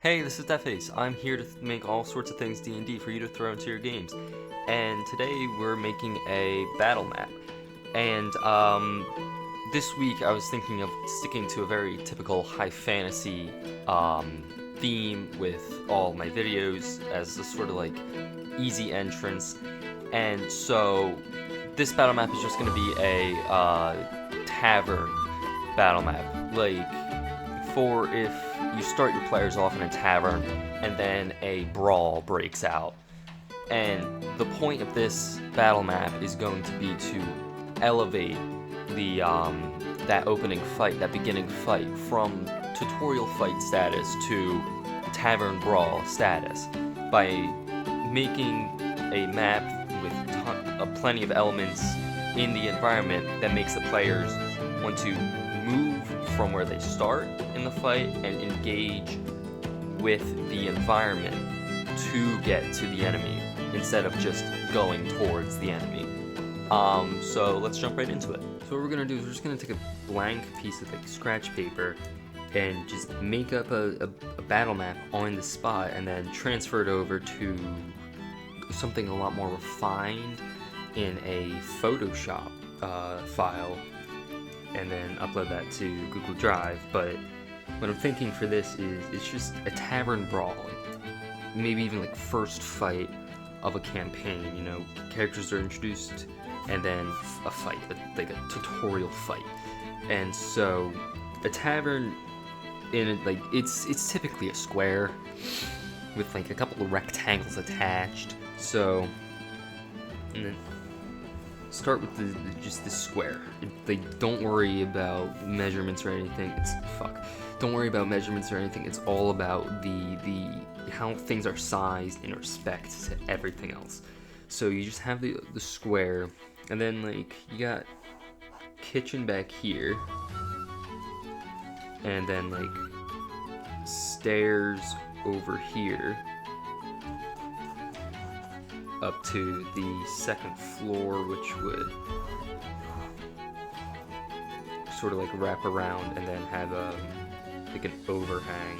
Hey, this is Deathface. I'm here to make all sorts of things D&D for you to throw into your games. And today we're making a battle map. And this week I was thinking of sticking to a very typical high fantasy theme with all my videos as a sort of like easy entrance. And so this battle map is just going to be a tavern battle map. Like, for if you start your players off in a tavern and then a brawl breaks out. And the point of this battle map is going to be to elevate the that opening fight, that beginning fight, from tutorial fight status to tavern brawl status by making a map with plenty of elements in the environment that makes the players want to move from where they start in the fight and engage with the environment to get to the enemy instead of just going towards the enemy. So let's jump right into it. So what we're gonna do is we're just gonna take a blank piece of like scratch paper and just make up a battle map on the spot and then transfer it over to something a lot more refined in a Photoshop file, and then upload that to Google Drive. But what I'm thinking for this is it's just a tavern brawl, maybe even like first fight of a campaign. You know, characters are introduced and then a fight, like a tutorial fight. And so a tavern in it, like it's typically a square with like a couple of rectangles attached. So, and then start with just the square. Like, don't worry about measurements or anything. Don't worry about measurements or anything. It's all about the how things are sized in respect to everything else. So you just have the square, and then like you got kitchen back here, and then like stairs over here up to the second floor, which would sort of like wrap around and then have like an overhang.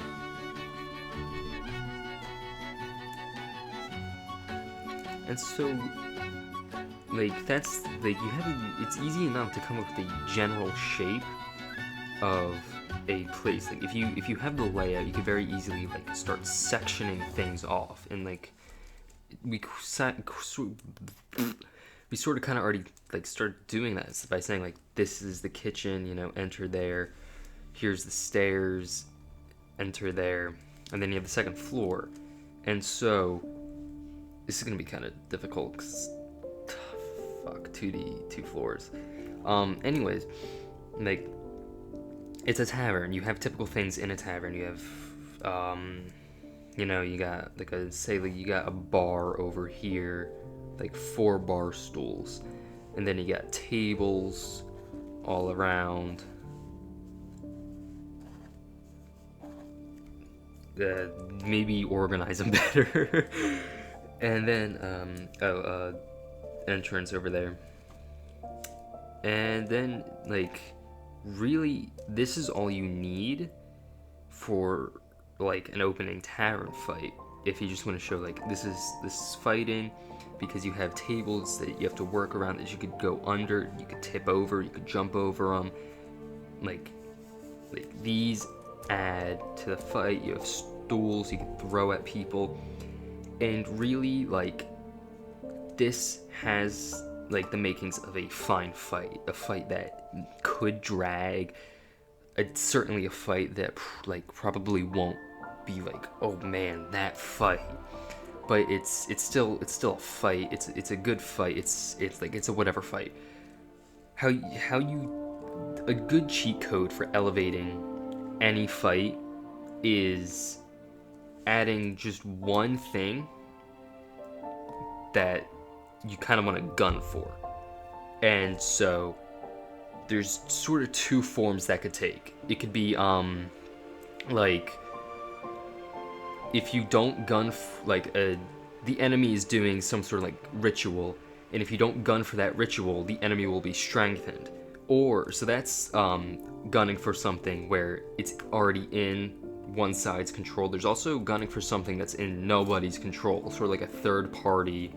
And so like that's like it's easy enough to come up with a general shape of a place. Like if you have the layout, you could very easily like start sectioning things off, and like we sort of kind of already like start doing that by saying like, this is the kitchen, you know, enter there, here's the stairs, enter there, and then you have the second floor. And so this is gonna be kind of difficult because two floors. Anyways, like, it's a tavern. You have typical things in a tavern. You have you know, you got like you got a bar over here, like 4 bar stools, and then you got tables all around. Maybe organize them better. And then entrance over there. And then like, really, this is all you need for like an opening tavern fight. If you just want to show like, this is fighting, because you have tables that you have to work around, that you could go under, you could tip over, you could jump over them. Like these add to the fight. You have stools you can throw at people, and really like, this has like the makings of a fine fight, a fight that could drag. It's certainly a fight that like probably won't be like, oh man, that fight, but it's still a fight. It's a good fight. It's like, it's a whatever fight. A good cheat code for elevating any fight is adding just one thing that you kind of want to gun for. And so there's sort of 2 forms that could take. It could be like, if you don't gun the enemy is doing some sort of like ritual, and if you don't gun for that ritual, the enemy will be strengthened. Or so that's gunning for something where it's already in one side's control. There's also gunning for something that's in nobody's control, sort of like a third-party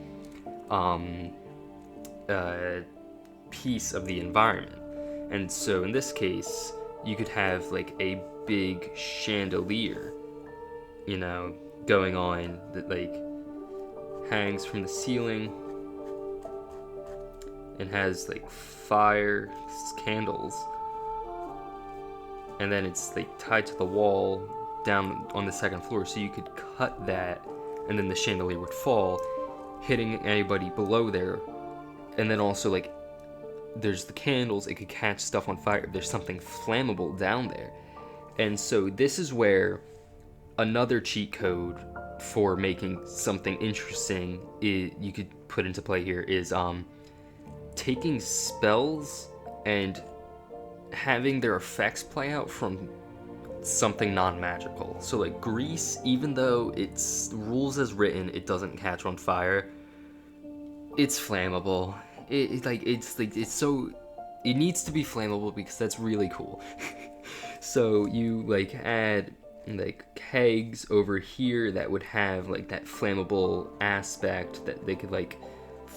piece of the environment. And so in this case, you could have like a big chandelier, going on that like hangs from the ceiling and has like fire candles, and then it's like tied to the wall down on the second floor, so you could cut that and then the chandelier would fall, hitting anybody below there. And then also like there's the candles, it could catch stuff on fire if there's something flammable down there. And so this is where another cheat code for making something interesting you could put into play here is taking spells and having their effects play out from something non-magical. So like grease, even though it's rules as written, it doesn't catch on fire, it's flammable. It needs to be flammable because that's really cool. So you like add like kegs over here that would have like that flammable aspect that they could like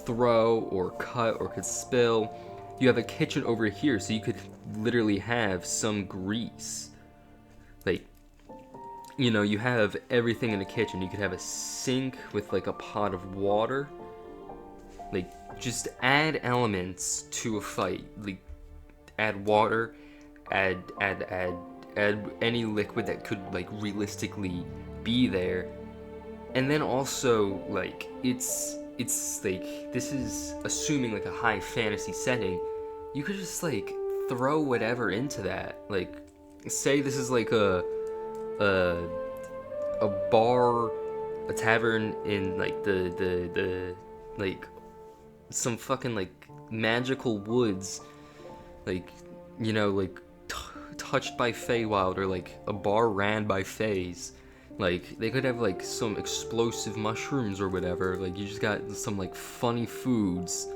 throw or cut or could spill. You have a kitchen over here, so you could literally have some grease. Like, you have everything in a kitchen. You could have a sink with like a pot of water. Like, just add elements to a fight. Like, add water, add any liquid that could like realistically be there. And then also like it's like, this is assuming like a high fantasy setting. You could just like throw whatever into that. Like, say this is like a bar, a tavern in like the like some fucking like magical woods, like like touched by Feywild, or like a bar ran by Feys. Like, they could have like some explosive mushrooms or whatever. Like, you just got some like funny foods,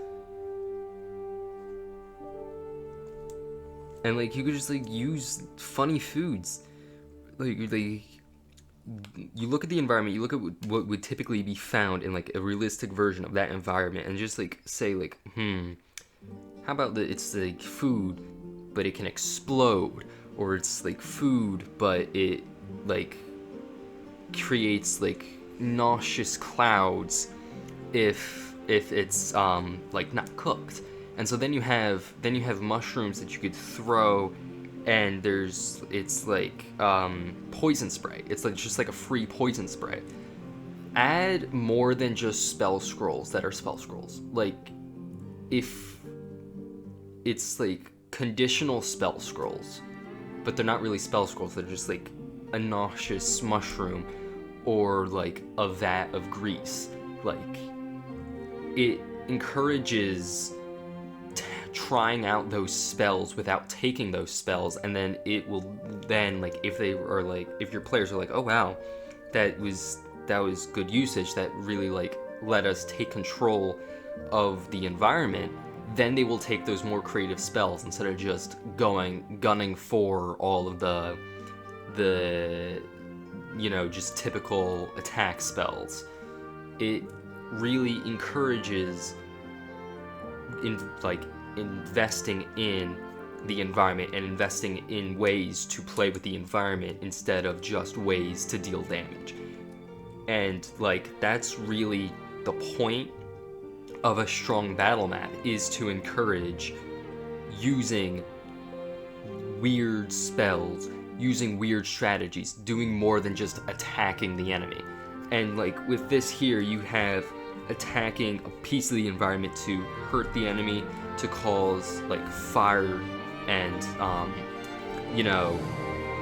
and like you could just like use funny foods. Like you look at the environment, you look at what would typically be found in like a realistic version of that environment, and just like say like, how about it's like food but it can explode, or it's like food but it like creates like nauseous clouds if it's like not cooked. And so then you have mushrooms that you could throw, and it's like poison spray. It's like just like a free poison spray. Add more than just spell scrolls that are spell scrolls. Like, if it's like conditional spell scrolls, but they're not really spell scrolls, they're just like a nauseous mushroom or like a vat of grease. Like, it encourages trying out those spells without taking those spells, and then it will then, like, if your players are like, oh wow, that was good usage, that really like let us take control of the environment, then they will take those more creative spells instead of just gunning for all of the just typical attack spells. It really encourages investing in the environment and investing in ways to play with the environment instead of just ways to deal damage. And like, that's really the point of a strong battle map, is to encourage using weird spells, using weird strategies, doing more than just attacking the enemy. And like with this here, you have attacking a piece of the environment to hurt the enemy, to cause like fire, and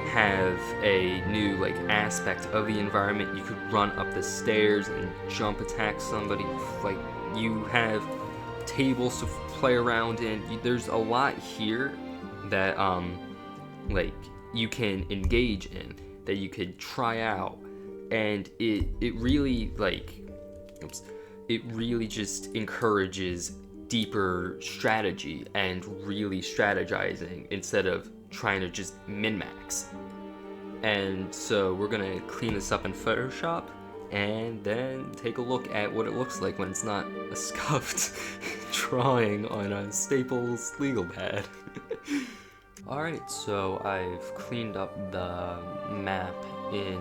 have a new like aspect of the environment. You could run up the stairs and jump attack somebody. Like, you have tables to play around in. There's a lot here that like you can engage in, that you could try out, and it really just encourages deeper strategy and really strategizing instead of trying to just min-max. And so we're gonna clean this up in Photoshop and then take a look at what it looks like when it's not a scuffed drawing on a Staples legal pad. Alright, so I've cleaned up the map in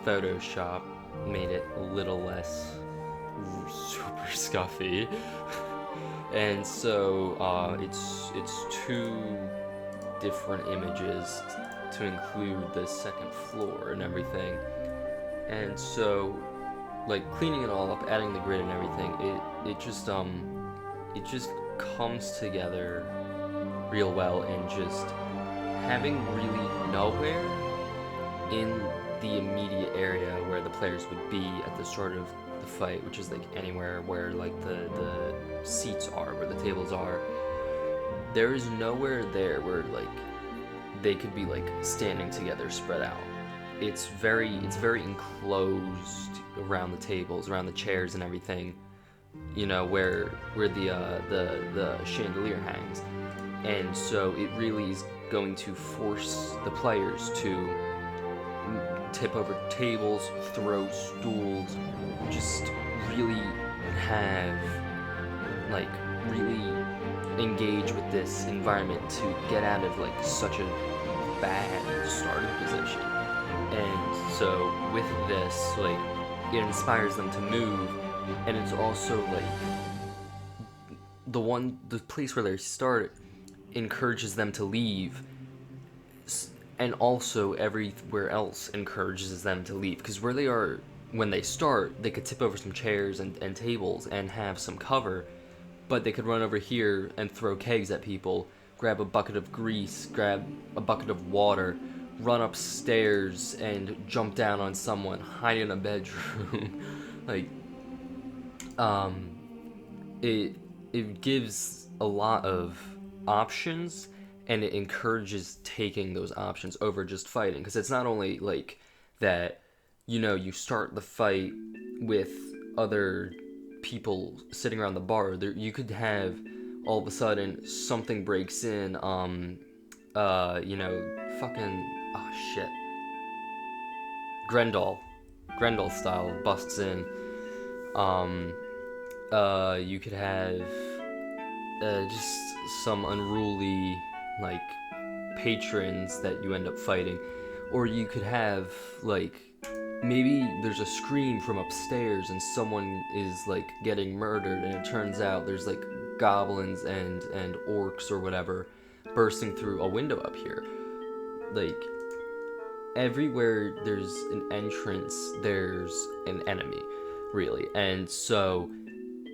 Photoshop, made it a little less super scuffy. And so it's two different images to include the second floor and everything. And so, like, cleaning it all up, adding the grid and everything, it just comes together real well, and just having really nowhere in the immediate area where the players would be at the start of the fight, which is like anywhere where like the seats are, where the tables are. There is nowhere there where like they could be like standing together, spread out. It's very enclosed around the tables, around the chairs and everything. You know, where the chandelier hangs. And so it really is going to force the players to tip over tables, throw stools, just really have, like, really engage with this environment to get out of, like, such a bad starting position. And so with this, like, it inspires them to move, and it's also, like, the place where they start encourages them to leave, and also everywhere else encourages them to leave, because where they are when they start, they could tip over some chairs and tables and have some cover, but they could run over here and throw kegs at people, grab a bucket of grease, grab a bucket of water, run upstairs and jump down on someone, hide in a bedroom. Like, it gives a lot of options, and it encourages taking those options over just fighting, because it's not only like that, you know, you start the fight with other people sitting around the bar. There, you could have all of a sudden something breaks in, you know, fucking, oh shit, Grendel style busts in. You could have just some unruly, like, patrons that you end up fighting. Or you could have, like, maybe there's a scream from upstairs and someone is, like, getting murdered, and it turns out there's, like, goblins and orcs or whatever bursting through a window up here. Like, everywhere there's an entrance, there's an enemy, really. And so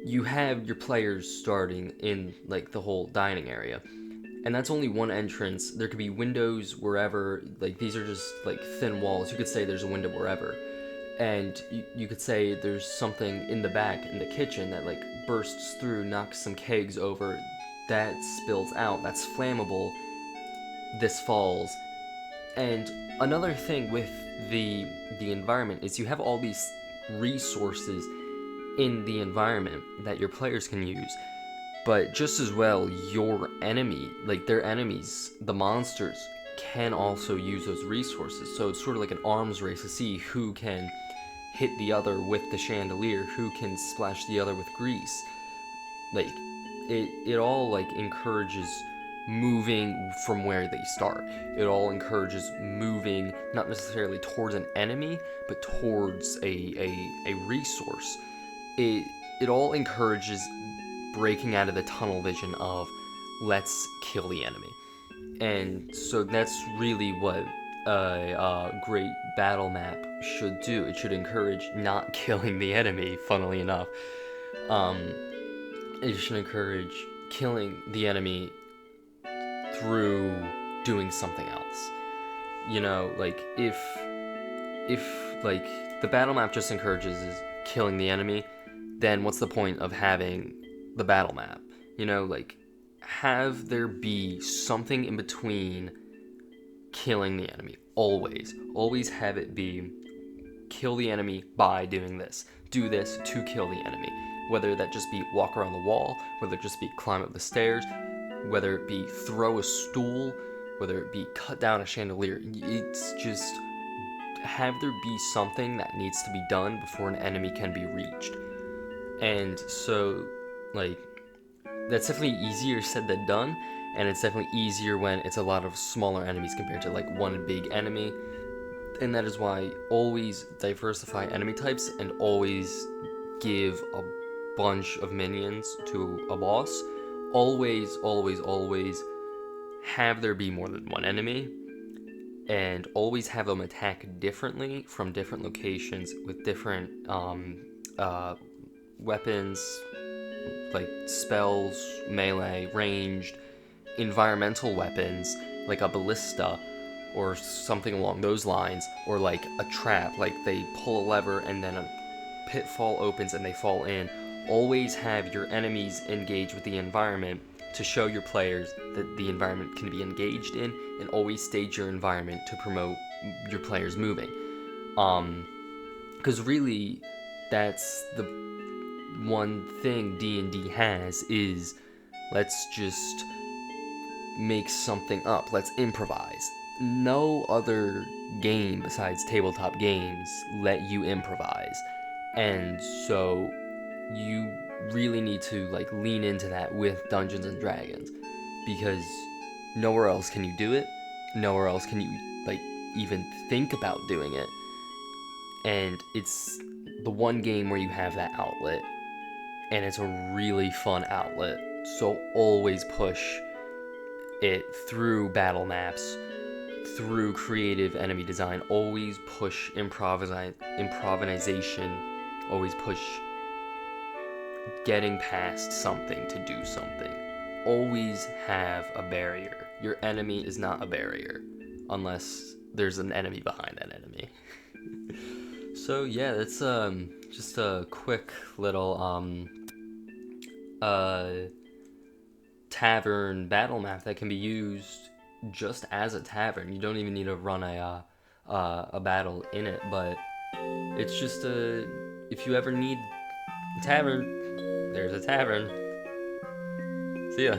you have your players starting in, like, the whole dining area, and that's only one entrance. There could be windows wherever. Like, these are just, like, thin walls. You could say there's a window wherever, and you could say there's something in the back in the kitchen that, like, bursts through, knocks some kegs over, that spills out, that's flammable, this falls. And another thing with the environment is you have all these resources in the environment that your players can use, but just as well, your enemy, like their enemies, the monsters, can also use those resources. So it's sort of like an arms race to see who can hit the other with the chandelier, who can splash the other with grease. Like, it all, like, encourages moving from where they start. It all encourages moving, not necessarily towards an enemy, but towards a resource. It all encourages breaking out of the tunnel vision of, let's kill the enemy. And so that's really what a great battle map should do. It should encourage not killing the enemy, funnily enough. It should encourage killing the enemy through doing something else. You know, like, if like the battle map just encourages killing the enemy, then what's the point of having the battle map? You know, like, have there be something in between killing the enemy. Always have it be kill the enemy by doing this. Do this to kill the enemy. Whether that just be walk around the wall, whether it just be climb up the stairs, whether it be throw a stool, whether it be cut down a chandelier. It's just have there be something that needs to be done before an enemy can be reached. And so, like, that's definitely easier said than done, and it's definitely easier when it's a lot of smaller enemies compared to like one big enemy. And that is why always diversify enemy types and always give a bunch of minions to a boss. Always, always, always have there be more than one enemy, and always have them attack differently from different locations with different weapons, like spells, melee, ranged, environmental weapons, like a ballista or something along those lines, or like a trap, like they pull a lever and then a pitfall opens and they fall in. Always have your enemies engage with the environment to show your players that the environment can be engaged in, and always stage your environment to promote your players moving. Because really, that's the one thing D&D has, is let's just make something up, let's improvise. No other game besides tabletop games let you improvise, and so you really need to like lean into that with Dungeons and Dragons, because nowhere else can you do it, nowhere else can you like even think about doing it, and it's the one game where you have that outlet, and it's a really fun outlet. So always push it through battle maps, through creative enemy design. Always push improvisation. Always push getting past something to do something. Always have a barrier. Your enemy is not a barrier unless there's an enemy behind that enemy. So yeah, that's just a quick little tavern battle map that can be used just as a tavern. You don't even need to run a battle in it, but it's just if you ever need a tavern, there's a tavern. See ya.